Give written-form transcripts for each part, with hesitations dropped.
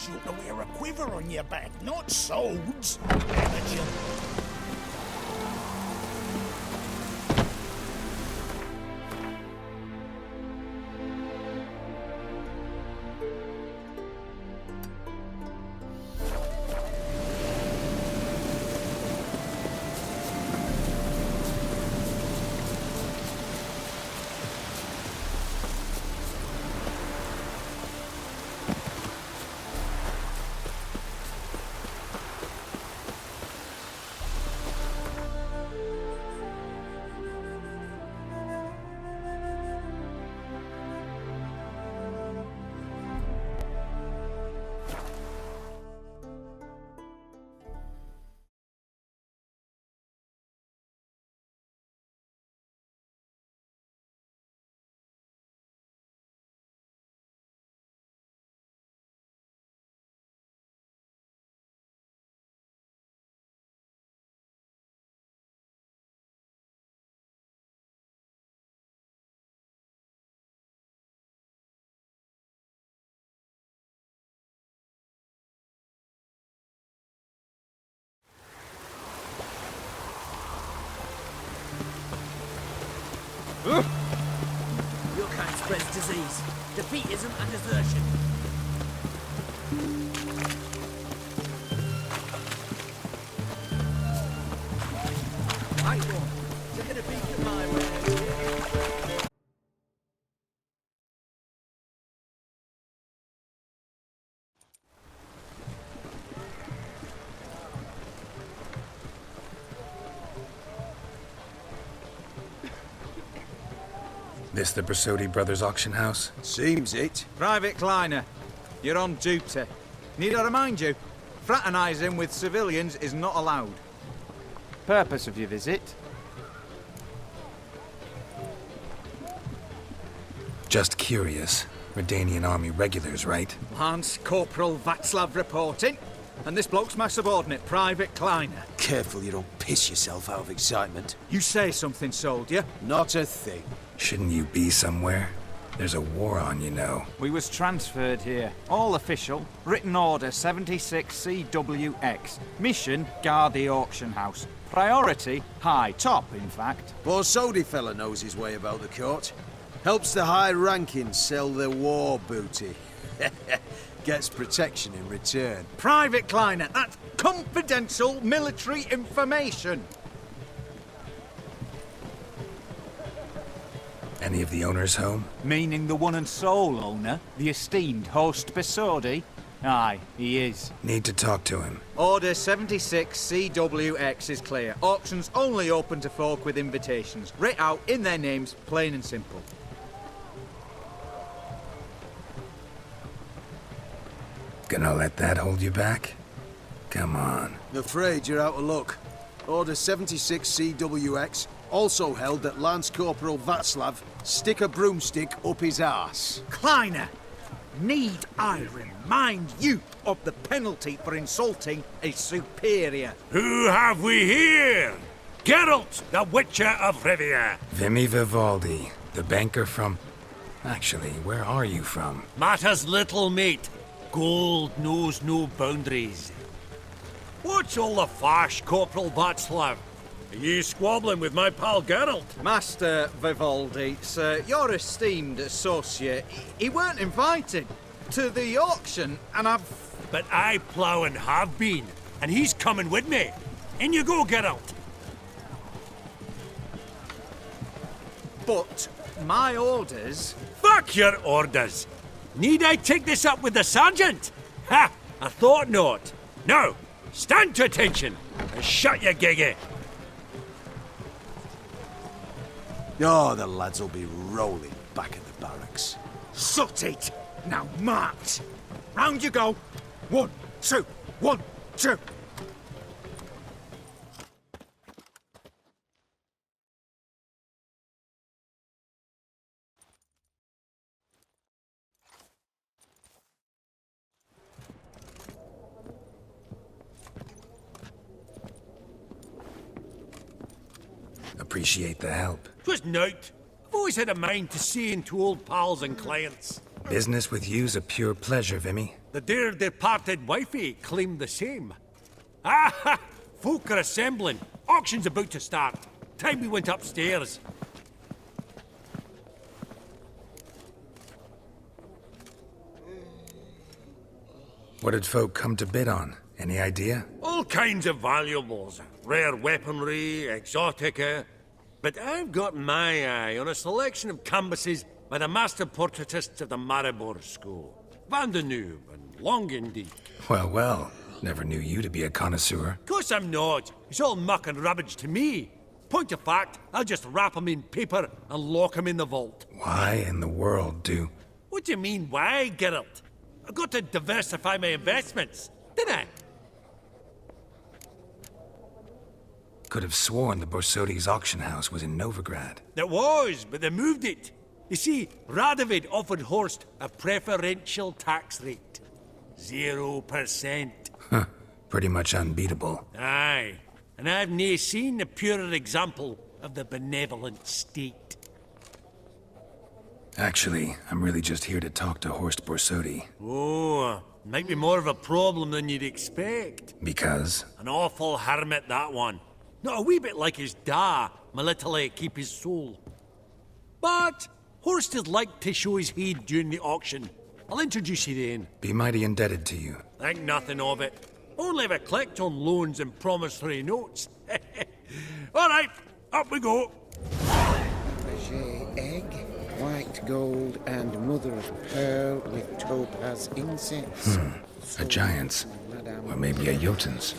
you to wear a quiver on your back, not swords. Amateur. Your kind spreads disease, defeatism and desertion. Right one, taking a peek at my way. This the Brasodi Brothers auction house? Seems it. Private Kleiner, you're on duty. Need I remind you, fraternising with civilians is not allowed. Purpose of your visit? Just curious. Redanian army regulars, right? Lance Corporal Václav reporting, and this bloke's my subordinate, Private Kleiner. Careful you don't piss yourself out of excitement. You say something, soldier? Not a thing. Shouldn't you be somewhere? There's a war on, you know. We was transferred here. All official. Written order 76 CWX. Mission, guard the auction house. Priority, high. Top, in fact. Borsodi fella knows his way about the court. Helps the high rankings sell their war booty. Gets protection in return. Private Kleiner, that's confidential military information. Any of the owners home? Meaning the one and sole owner, the esteemed host Besodi? Aye, he is. Need to talk to him. Order 76 CWX is clear. Auctions only open to folk with invitations. Writ out in their names, plain and simple. Gonna let that hold you back? Come on. I'm afraid you're out of luck. Order 76 CWX also held that Lance Corporal Václav stick a broomstick up his arse. Kleiner, need I remind you of the penalty for insulting a superior? Who have we here? Geralt, the Witcher of Rivia. Vimy Vivaldi, the banker from... Actually, where are you from? Matters little, mate. Gold knows no boundaries. What's all the fash, Corporal Václav? Are you squabbling with my pal Geralt? Master Vivaldi, sir, your esteemed associate, he weren't invited to the auction, and I've... But I plough and have been, and he's coming with me. In you go, Geralt. But my orders... Fuck your orders. Need I take this up with the sergeant? Ha! I thought not. Now, stand to attention and shut your giggy. Oh, the lads will be rolling back at the barracks. Sut it! Now march! Round you go! 1, 2, 1, 2! Appreciate the help. 'Twas nowt. I've always had a mind to see into old pals and clients. Business with you's a pure pleasure, Vimy. The dear departed wifey claimed the same. Ah! Folk are assembling. Auction's about to start. Time we went upstairs. What did folk come to bid on? Any idea? All kinds of valuables. Rare weaponry, exotica. But I've got my eye on a selection of canvases by the master portraitists of the Maribor School. Van de Noob and Longindeek. Well, well. Never knew you to be a connoisseur. Course I'm not. It's all muck and rubbish to me. Point of fact, I'll just wrap 'em in paper and lock 'em in the vault. Why in the world do... What do you mean, why, Geralt? I've got to diversify my investments, didn't I? Could have sworn the Borsodi's auction house was in Novigrad. It was, but they moved it. You see, Radovid offered Horst a preferential tax rate. 0%. Huh. Pretty much unbeatable. Aye. And I've nae seen a purer example of the benevolent state. Actually, I'm really just here to talk to Horst Borsodi. Oh, might be more of a problem than you'd expect. Because? An awful hermit, that one. Not a wee bit like his da, my little keep his soul. But Horst would like to show his heed during the auction. I'll introduce you then. Be mighty indebted to you. Think nothing of it. Only if I collect on loans and promissory notes. All right, up we go. Fabergé egg, white gold, and mother of pearl with topaz incense. A giant's. Or maybe a Jotun's.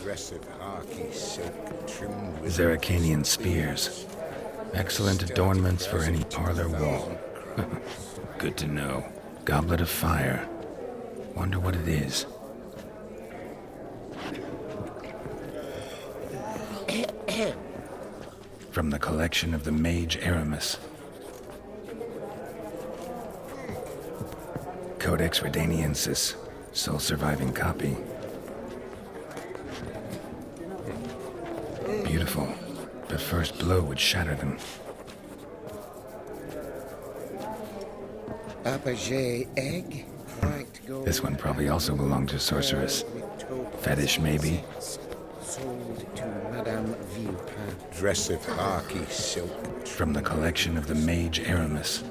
Zeracanian spears. Excellent adornments for any parlor wall. Good to know. Goblet of fire. Wonder what it is. From the collection of the mage Aramis. Codex Redaniensis. Sole surviving copy. Beautiful, but first blow would shatter them. Fabergé egg, white gold. This one probably also belonged to Sorceress. Fetish, maybe? Sold to Madame Villepin. Dress of harky silk. From the collection of the mage Aramis.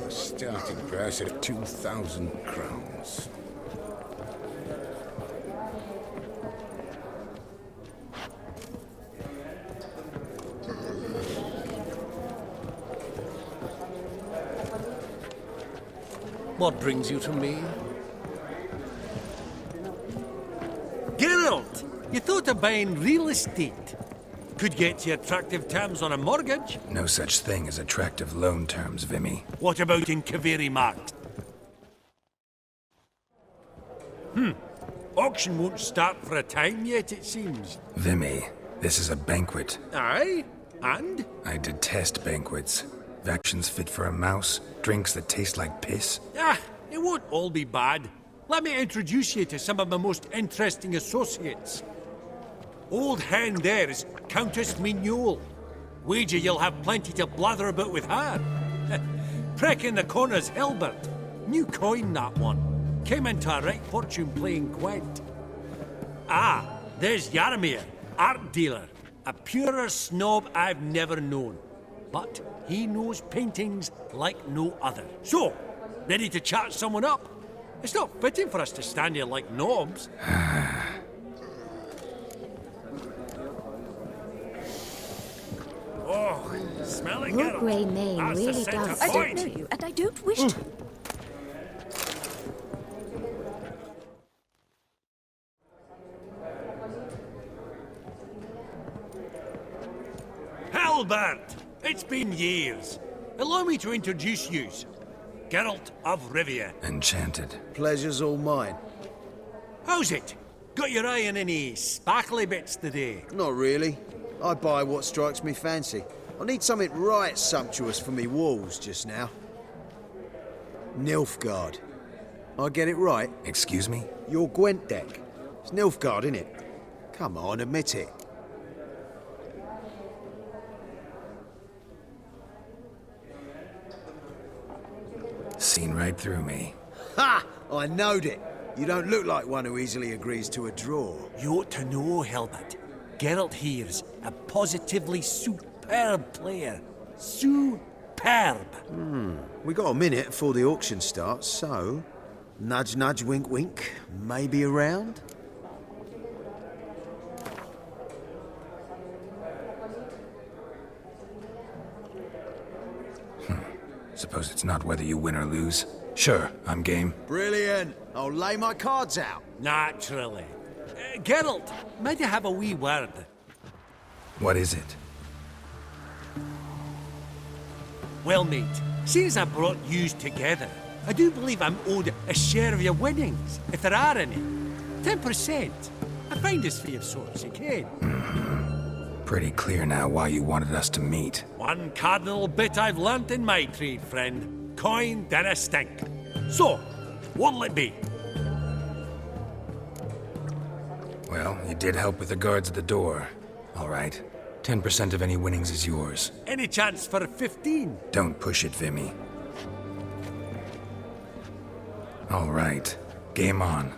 Starting price of 2,000 crowns. What brings you to me? Geralt! You thought of buying real estate. Could get you attractive terms on a mortgage. No such thing as attractive loan terms, Vimy. What about in Kaveri Mart? Auction won't start for a time yet, it seems. Vimy, this is a banquet. Aye? And? I detest banquets. Actions fit for a mouse, drinks that taste like piss. Ah, it won't all be bad. Let me introduce you to some of my most interesting associates. Old hen there is Countess Mignole. Wager you'll have plenty to blather about with her. Prick in the corner's Hilbert. New coin, that one. Came into a right fortune playing quaint. Ah, there's Yaramir, art dealer. A purer snob I've never known. But he knows paintings like no other. So, ready to chat someone up? It's not fitting for us to stand here like knobs. Oh, smelling Your it. grey mane That's the really centre does. point. I don't know you, and I don't wish to. Albert! It's been years. Allow me to introduce yous. Geralt of Rivia. Enchanted. Pleasure's all mine. How's it? Got your eye on any sparkly bits today? Not really. I buy what strikes me fancy. I need something right sumptuous for me walls just now. Nilfgaard. I get it right? Excuse me? Your Gwent deck. It's Nilfgaard, innit? Come on, admit it. Seen right through me. Ha! I knowed it. You don't look like one who easily agrees to a draw. You ought to know, Hilbert. Geralt here's a positively superb player. Superb. We got a minute before the auction starts, so... Nudge, nudge, wink, wink. Maybe around? Suppose it's not whether you win or lose. Sure, I'm game. Brilliant. I'll lay my cards out. Naturally. Geralt, might you have a wee word? What is it? Well, mate, since I brought yous together, I do believe I'm owed a share of your winnings, if there are any. 10%. A finder's fee of sorts, you can. Pretty clear now why you wanted us to meet. One cardinal bit I've learnt in my trade, friend. Coin dinna stink. So, what'll it be? Well, you did help with the guards at the door. All right. 10% of any winnings is yours. Any chance for 15? Don't push it, Vimy. All right. Game on.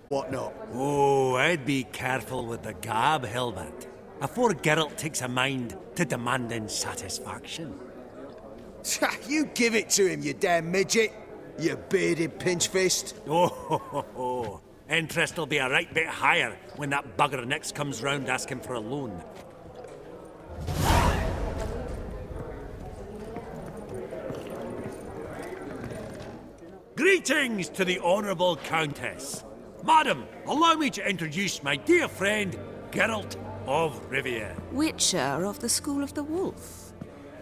whatnot. Oh, I'd be careful with the gab, Hilbert, afore Geralt takes a mind to demanding satisfaction. You give it to him, you damn midget. You bearded pinch-fist. Oh. Interest will be a right bit higher when that bugger next comes round asking for a loan. Greetings to the Honourable Countess. Madam, allow me to introduce my dear friend, Geralt of Rivia. Witcher of the School of the Wolf.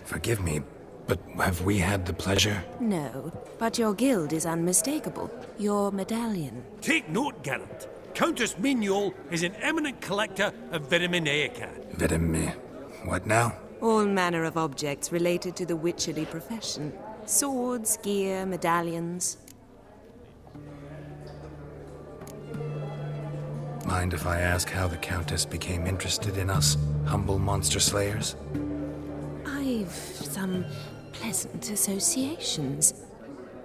Forgive me, but have we had the pleasure? No, but your guild is unmistakable. Your medallion. Take note, Geralt. Countess Mignol is an eminent collector of Vitaminaica. What now? All manner of objects related to the witcherly profession. Swords, gear, medallions. Mind if I ask how the Countess became interested in us, humble monster slayers? I've some pleasant associations,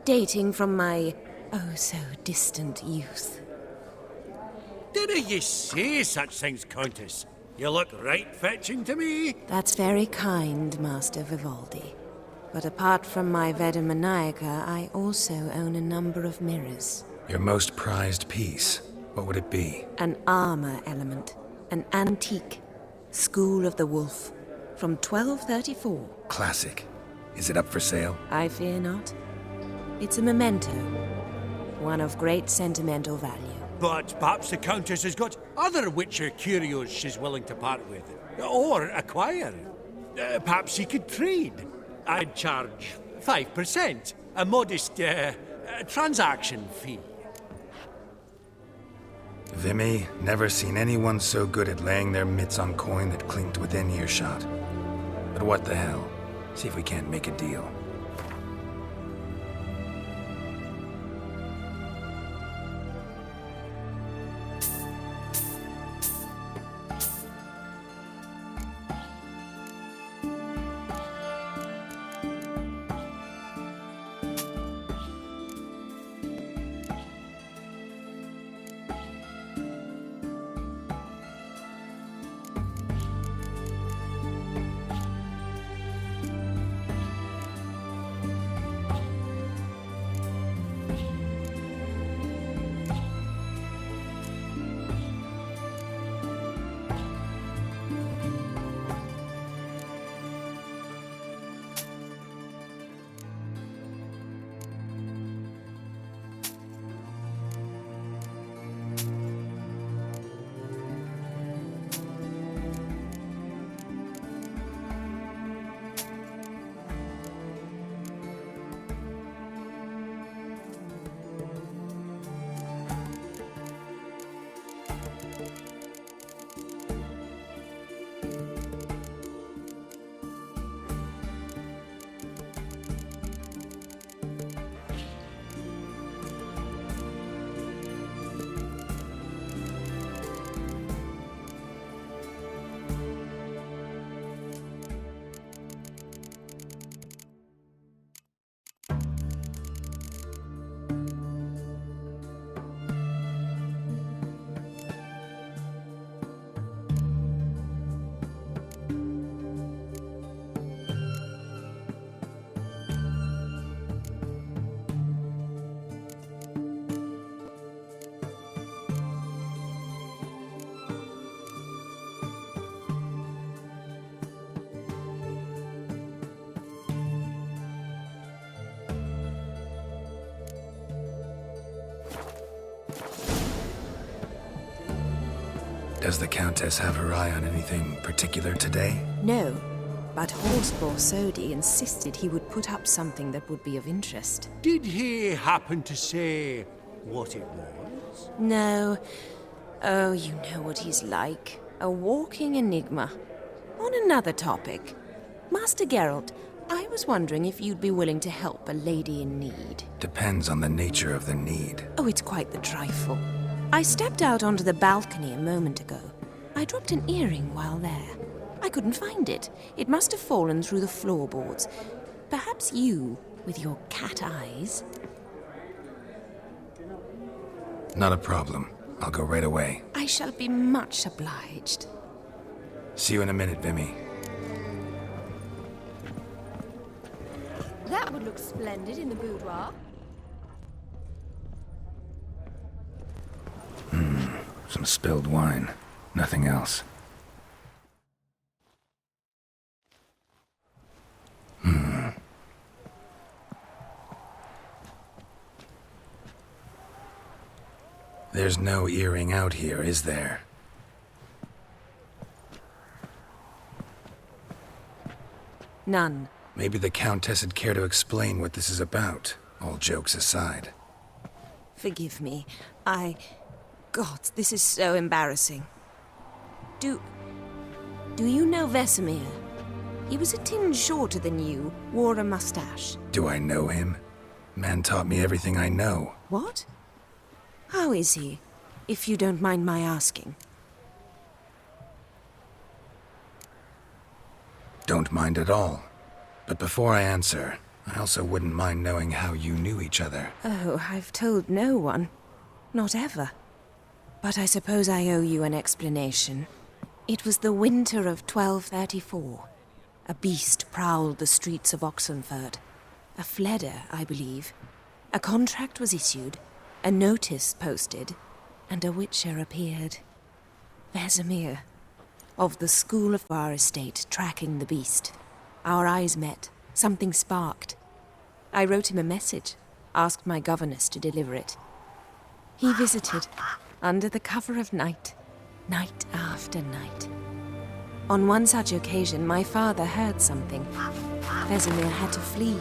dating from my oh-so-distant youth. Dinna ye say such things, Countess? You look right fetching to me. That's very kind, Master Vivaldi. But apart from my Vitaminaica, I also own a number of mirrors. Your most prized piece, what would it be? An armor element. An antique. School of the Wolf. From 1234. Classic. Is it up for sale? I fear not. It's a memento. One of great sentimental value. But perhaps the Countess has got other Witcher curios she's willing to part with. Or acquire. Perhaps she could trade. I'd charge 5%. A modest transaction fee. Vimy, never seen anyone so good at laying their mitts on coin that clinked within earshot. But what the hell? See if we can't make a deal. Does the Countess have her eye on anything particular today? No, but Horst Borsodi insisted he would put up something that would be of interest. Did he happen to say what it was? No. Oh, you know what he's like. A walking enigma. On another topic. Master Geralt, I was wondering if you'd be willing to help a lady in need. Depends on the nature of the need. Oh, it's quite the trifle. I stepped out onto the balcony a moment ago. I dropped an earring while there. I couldn't find it. It must have fallen through the floorboards. Perhaps you, with your cat eyes. Not a problem. I'll go right away. I shall be much obliged. See you in a minute, Vimy. That would look splendid in the boudoir. Some spilled wine. Nothing else. There's no earring out here, is there? None. Maybe the Countess would care to explain what this is about, all jokes aside. Forgive me. God, this is so embarrassing. Do you know Vesemir? He was a tinge shorter than you, wore a mustache. Do I know him? Man taught me everything I know. What? How is he, if you don't mind my asking? Don't mind at all. But before I answer, I also wouldn't mind knowing how you knew each other. Oh, I've told no one. Not ever. But I suppose I owe you an explanation. It was the winter of 1234. A beast prowled the streets of Oxenford. A fledder, I believe. A contract was issued, a notice posted, and a witcher appeared. Vesemir, of the school of our estate, tracking the beast. Our eyes met. Something sparked. I wrote him a message, asked my governess to deliver it. He visited, under the cover of night, night after night. On one such occasion, my father heard something. Vesemir had to flee.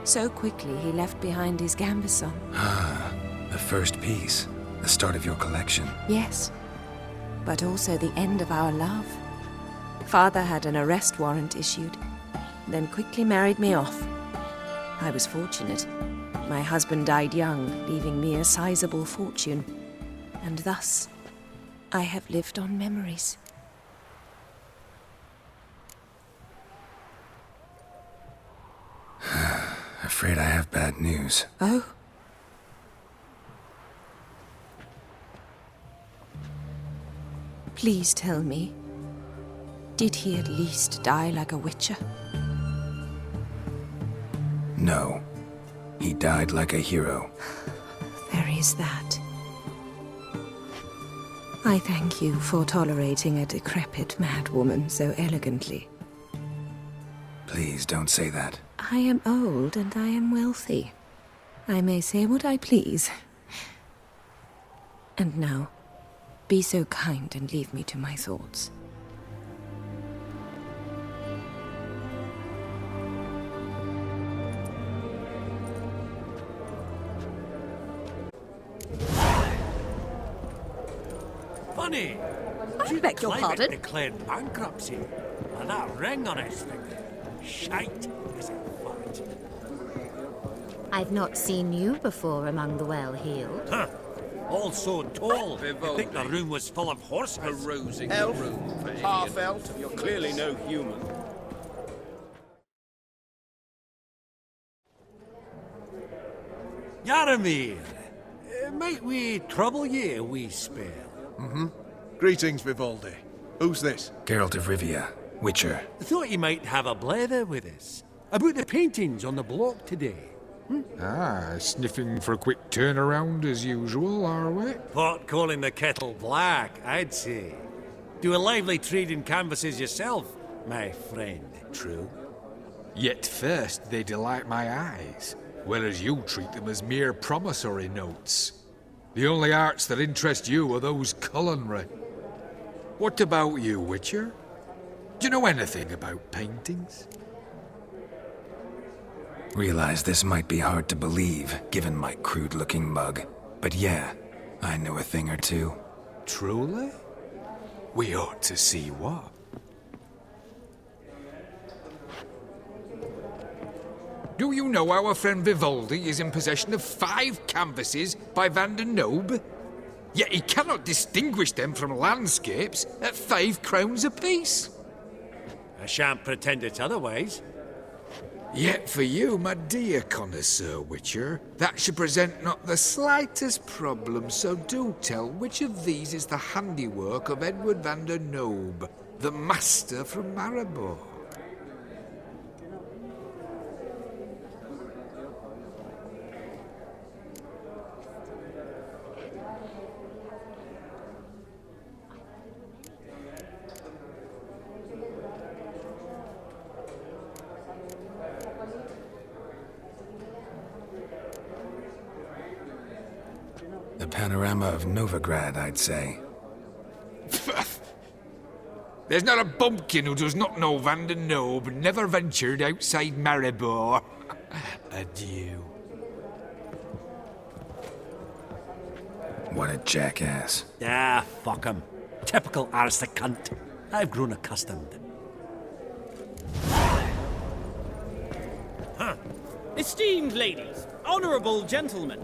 So quickly he left behind his gambeson. Ah, the first piece. The start of your collection. Yes, but also the end of our love. Father had an arrest warrant issued, then quickly married me off. I was fortunate. My husband died young, leaving me a sizable fortune. And thus, I have lived on memories. Afraid I have bad news. Oh? Please tell me, did he at least die like a witcher? No. He died like a hero. There is that. I thank you for tolerating a decrepit madwoman so elegantly. Please don't say that. I am old and I am wealthy. I may say what I please. And now, be so kind and leave me to my thoughts. Funny. I beg your pardon? Declared bankruptcy. And that ring on his finger. Shite, is it fat? I've not seen you before among the well-heeled. Huh. All so tall. I think the room was full of horses. Perusing Elf, the room for half elf, you're clearly no human. Yaramir, might we trouble ye a wee spell? Greetings, Vivaldi. Who's this? Geralt of Rivia, Witcher. I thought you might have a blather with us. About the paintings on the block today. Sniffing for a quick turnaround as usual, are we? Pot calling the kettle black, I'd say. Do a lively trade in canvases yourself, my friend. True? Yet first they delight my eyes, whereas you treat them as mere promissory notes. The only arts that interest you are those culinary. What about you, Witcher? Do you know anything about paintings? Realize this might be hard to believe, given my crude-looking mug. But yeah, I know a thing or two. Truly? We ought to see what. Do you know our friend Vivaldi is in possession of 5 canvases by Van der Nobe? Yet he cannot distinguish them from landscapes at 5 crowns apiece. I shan't pretend it's otherwise. Yet for you, my dear connoisseur Witcher, that should present not the slightest problem, so do tell which of these is the handiwork of Edward van der Noob, the master from Maribor. The panorama of Novigrad, I'd say. There's not a bumpkin who does not know Van der Noob never ventured outside Maribor. Adieu. What a jackass. Ah, fuck him. Typical aristocrat. I've grown accustomed. Esteemed ladies, honorable gentlemen,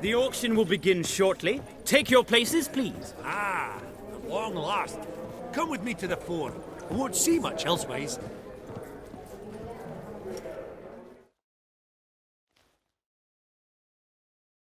the auction will begin shortly. Take your places, please. Ah, at long last. Come with me to the fore. I won't see much elsewise.